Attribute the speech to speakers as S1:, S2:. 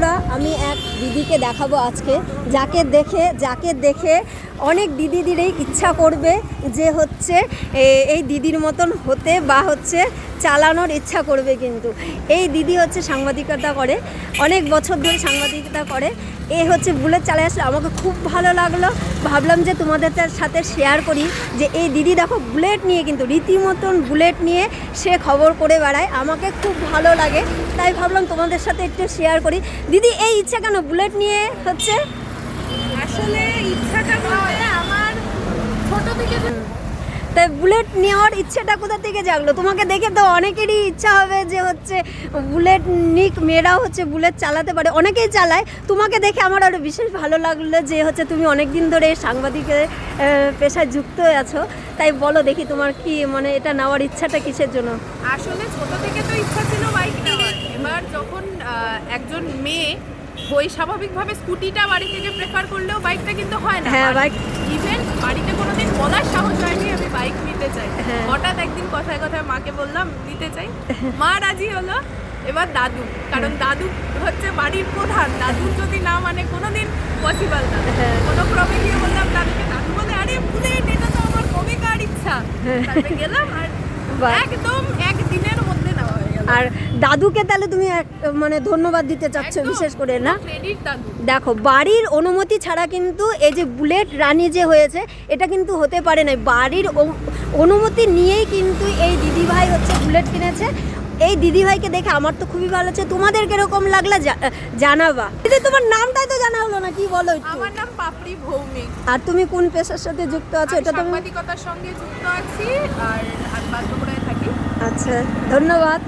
S1: বন্ধুরা, আমি এক দিদিকে দেখাবো আজকে, যাকে দেখে অনেক দিদিদেরই ইচ্ছা করবে যে হচ্ছে এই দিদির মতন হতে বা হচ্ছে চালানোর ইচ্ছা করবে। কিন্তু এই দিদি হচ্ছে সাংবাদিকতা করে, অনেক বছর ধরে সাংবাদিকতা করে। এ হচ্ছে বুলেট চালিয়ে আসলে আমাকে খুব ভালো লাগলো, ভাবলাম যে তোমাদের সাথে শেয়ার করি যে এই দিদি দেখো বুলেট নিয়ে, কিন্তু রীতিমতন বুলেট নিয়ে সে খবর করে বেড়ায়, আমাকে খুব ভালো লাগে, তাই ভাবলাম তোমাদের সাথে একটু শেয়ার করি। দিদি এই ইচ্ছা কেন বুলেট নিয়ে হচ্ছে?
S2: আসলে ইচ্ছাটা বলতে আমার ছোট থেকে
S1: তাই বুলেট নেওয়ার ইচ্ছেটা কোথা থেকে জাগলো? তোমাকে দেখে তো অনেকেরই ইচ্ছা হবে যে হচ্ছে বুলেট নিক, মেয়েরাও হচ্ছে বুলেট চালাতে পারে, অনেকেই চালায়। তোমাকে দেখে আমার আরও বিশেষ ভালো লাগলো যে হচ্ছে তুমি অনেক দিন ধরে সাংবাদিকের পেশায় যুক্ত হয়ে আছো। তাই বলো দেখি তোমার কি মানে এটা নেওয়ার ইচ্ছাটা কিসের জন্য?
S2: আসলে ছোট থেকে তো ইচ্ছা ছিল বাইক নেওয়ার। এবার যখন একজন মেয়ে ওই স্বাভাবিকভাবে স্কুটিটা বাড়ি থেকে প্রেফার করলেও বাইকটা কিন্তু হয় না।
S1: হ্যাঁ, বাইক
S2: ইভেন বাড়িতে কোনোদিন বলার সাহস হয়নি আমি বাইক নিতে চাই।
S1: হ্যাঁ।
S2: হঠাৎ একদিন কথায় কথায় মাকে বললাম নিতে চাই, মা রাজি হলো। এবার দাদু, কারণ দাদু হচ্ছে বাড়ির প্রধান, দাদুর যদি না মানে কোনোদিন পসিবল না। কোনো ক্রমে গিয়ে বললাম দাদুকে, দাদু বলে আরে বুলেট, এটা তো আমার কবেকার ইচ্ছা। তারপরে গেলাম আর একদম একদিনের মধ্যে নেওয়া হয়ে গেল।
S1: আর দাদুকে তাহলে তুমি মানে ধন্যবাদ দিতে চাচ্ছ বিশেষ করে, না?
S2: ক্রেডিট দাদু।
S1: দেখো, বাড়ির অনুমতি ছাড়া কিন্তু এই যে বুলেট রানি যে হয়েছে এটা কিন্তু হতে পারে না। বাড়ির অনুমতি নিয়েই কিন্তু এই দিদিভাই হচ্ছে বুলেট কিনেছে। এই দিদিভাইকে দেখে আমার তো খুবই ভালো লাগছে। তোমাদের কিরকম লাগলো জানাবা। দিদি তোমার নামটাই তো জানা হলো না, কি বলো একটু?
S2: আমার নাম পাপড়ি ভৌমিক।
S1: আর তুমি কোন পেশার সাথে যুক্ত আছো? এটা তুমি
S2: সাংবাদিকতার সঙ্গে যুক্ত আছি আর বাগডোগরায় থাকি।
S1: আচ্ছা, ধন্যবাদ।